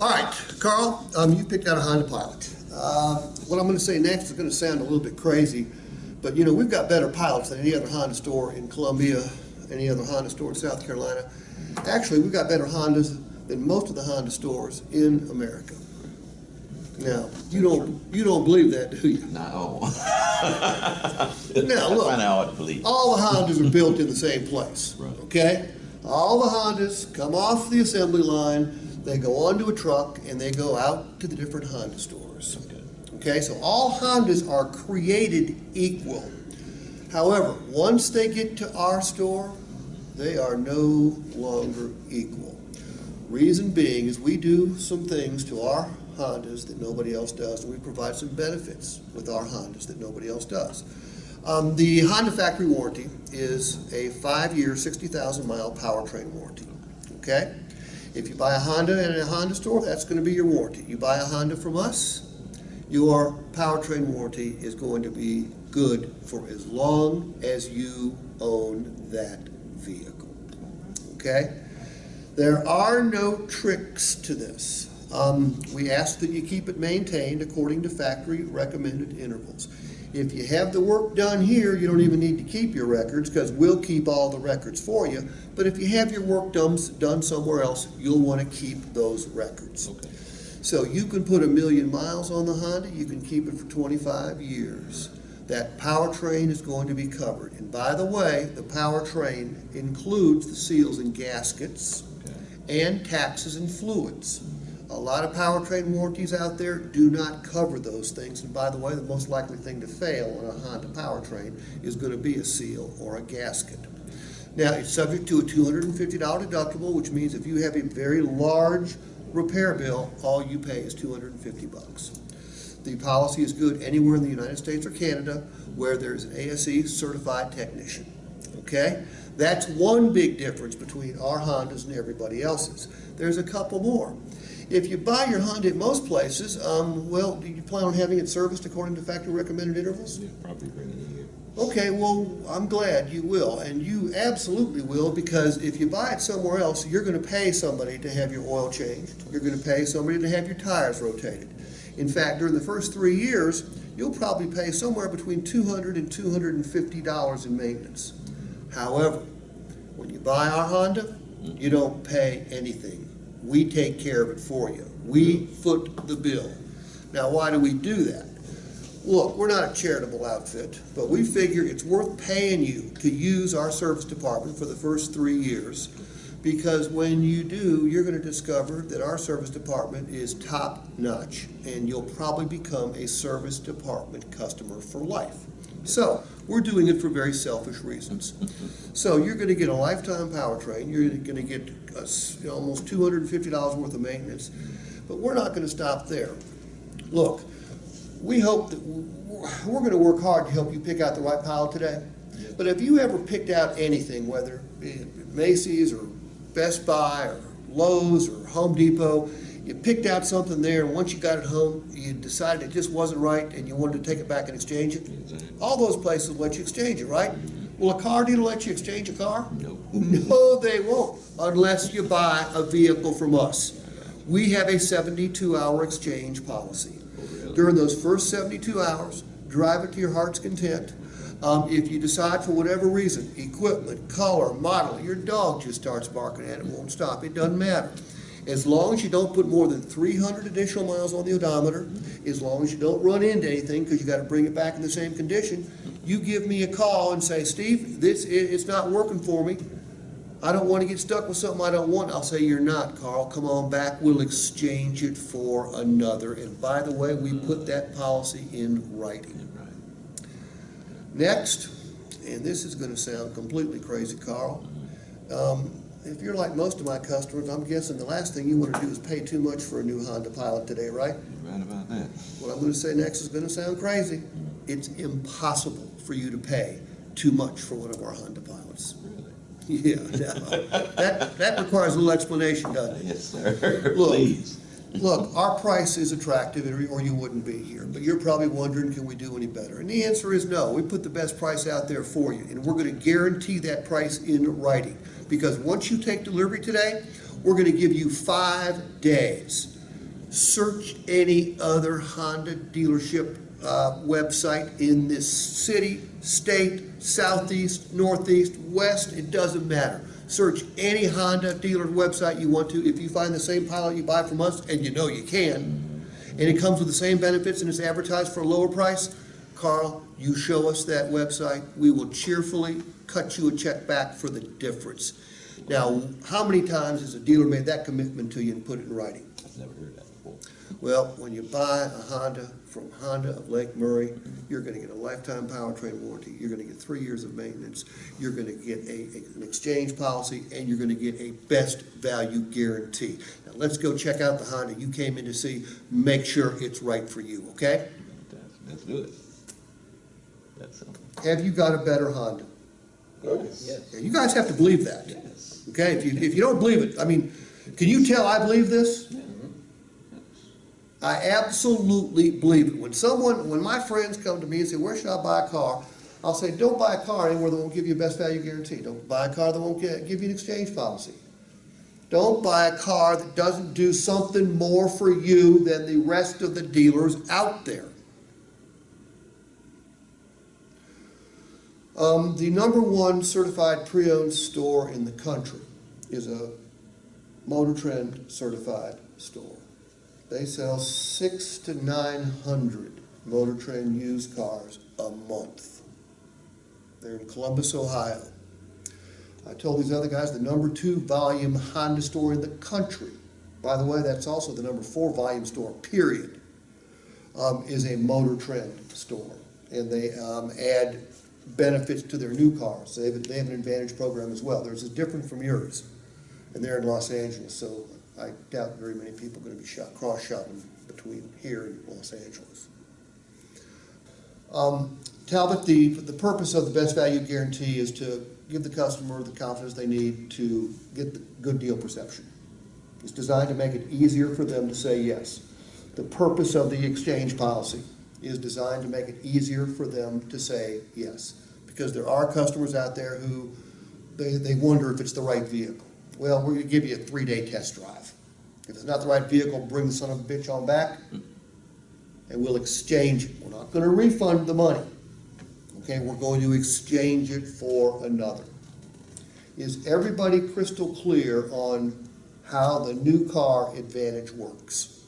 All right, Carl, you picked out a Honda Pilot. What I'm going to say next is going to sound a little bit crazy, but you know, we've got better pilots than any other Honda store in Columbia, any other Honda store in South Carolina. Actually, we've got better Hondas than most of the Honda stores in America. Now, you don't believe that, do you? No. Now, look, I know what to believe. all the Hondas are built in the same place, Right. okay? All the Hondas come off the assembly line, they go onto a truck, and they go out to the different Honda stores. Okay, so all Hondas are created equal. However, once they get to our store, they are no longer equal. Reason being is we do some things to our Hondas that nobody else does, and we provide some benefits with our Hondas that nobody else does. The Honda factory warranty is a 5-year, 60,000-mile powertrain warranty. Okay? If you buy a Honda in a Honda store, that's going to be your warranty. You buy a Honda from us, your powertrain warranty is going to be good for as long as you own that vehicle. Okay? There are no tricks to this. We ask that you keep it maintained according to factory recommended intervals. If you have the work done here, you don't even need to keep your records because we'll keep all the records for you. But if you have your work done somewhere else, you'll want to keep those records. Okay. So you can put 1,000,000 miles on the Honda, you can keep it for 25 years. That powertrain is going to be covered. And by the way, the powertrain includes the seals and gaskets and taxes and fluids. A lot of powertrain warranties out there do not cover those things. And by the way, the most likely thing to fail on a Honda powertrain is going to be a seal or a gasket. Now, it's subject to a $250 deductible, which means if you have a very large repair bill, all you pay is $250. The policy is good anywhere in the United States or Canada where there's an ASE certified technician. Okay? That's one big difference between our Hondas and everybody else's. There's a couple more. If you buy your Honda at most places, well, do you plan on having it serviced according to factory recommended intervals? Yeah, probably bring it in here. Okay, well, I'm glad you will, and you absolutely will, because if you buy it somewhere else, you're going to pay somebody to have your oil changed. You're going to pay somebody to have your tires rotated. In fact, during the first 3 years, you'll probably pay somewhere between $200 and $250 in maintenance. However, when you buy our Honda, you don't pay anything. We take care of it for you. We foot the bill. Now, why do we do that? Look, we're not a charitable outfit, but we figure it's worth paying you to use our service department for the first 3 years, because when you do, you're going to discover that our service department is top-notch, and you'll probably become a service department customer for life. So, we're doing it for very selfish reasons. So you're going to get a lifetime powertrain, you're going to get almost $250 worth of maintenance, but we're not going to stop there. Look, we hope that we're going to work hard to help you pick out the right pilot today. But if you ever picked out anything, whether it be Macy's or Best Buy or Lowe's or Home Depot, you picked out something there, and once you got it home, you decided it just wasn't right and you wanted to take it back and exchange it, all those places will let you exchange it, right? Will a car dealer let you exchange a car? No. No, they won't, unless you buy a vehicle from us. We have a 72-hour exchange policy. During those first 72 hours, drive it to your heart's content. If you decide for whatever reason, equipment, color, model, your dog just starts barking at it, won't stop, it doesn't matter. As long as you don't put more than 300 additional miles on the odometer, as long as you don't run into anything because you got to bring it back in the same condition, you give me a call and say, Steve, it's not working for me. I don't want to get stuck with something I don't want. I'll say, you're not, Carl. Come on back. We'll exchange it for another. And by the way, we put that policy in writing. Next, and this is going to sound completely crazy, Carl. If you're like most of my customers, I'm guessing the last thing you want to do is pay too much for a new Honda Pilot today, right? You're right about that. What I'm going to say next is going to sound crazy. It's impossible for you to pay too much for one of our Honda Pilots. Really? Yeah, that requires a little explanation, doesn't it? Yes, sir. Look, Please. Look, our price is attractive, or you wouldn't be here. But you're probably wondering, can we do any better? And the answer is no. We put the best price out there for you, and we're going to guarantee that price in writing. Because once you take delivery today, we're going to give you 5 days Search any other Honda dealership website in this city, state, southeast, northeast, west, it doesn't matter. Search any Honda dealer website you want to. If you find the same pilot you buy from us, and you know you can, and it comes with the same benefits and it's advertised for a lower price, Carl, you show us that website, we will cheerfully cut you a check back for the difference. Now, how many times has a dealer made that commitment to you and put it in writing? I've never heard that before. Well, when you buy a Honda from Honda of Lake Murray, you're going to get a lifetime powertrain warranty. You're going to get 3 years of maintenance. You're going to get an exchange policy, and you're going to get a best value guarantee. Now, let's go check out the Honda you came in to see. Make sure it's right for you, okay? Let's do it. That's something. Have you got a better Honda? Yes. Yeah, you guys have to believe that, Yes. okay? If you don't believe it, I mean, can you tell I believe this? Yeah. I absolutely believe it. When my friends come to me and say, where should I buy a car? I'll say, don't buy a car anywhere that won't give you a best value guarantee. Don't buy a car that won't give you an exchange policy. Don't buy a car that doesn't do something more for you than the rest of the dealers out there. The #1 certified pre-owned store in the country is a Motor Trend certified store. They sell 600 to 900 Motor Trend used cars a month. They're in Columbus, Ohio. I told these other guys the #2 volume Honda store in the country. By the way, that's also the #4 volume store, period, is a Motor Trend store. And they add benefits to their new cars. They have an advantage program as well. Theirs is different from yours. And they're in Los Angeles, so I doubt very many people are going to be cross-shopping between here and Los Angeles. Talbot, the purpose of the best value guarantee is to give the customer the confidence they need to get the good deal perception. It's designed to make it easier for them to say yes. The purpose of the exchange policy is designed to make it easier for them to say yes. Because there are customers out there who, they wonder if it's the right vehicle. Well, we're going to give you a 3-day test drive. If it's not the right vehicle, bring the son of a bitch on back, and we'll exchange it. We're not going to refund the money. Okay, we're going to exchange it for another. Is everybody crystal clear on how the new car advantage works?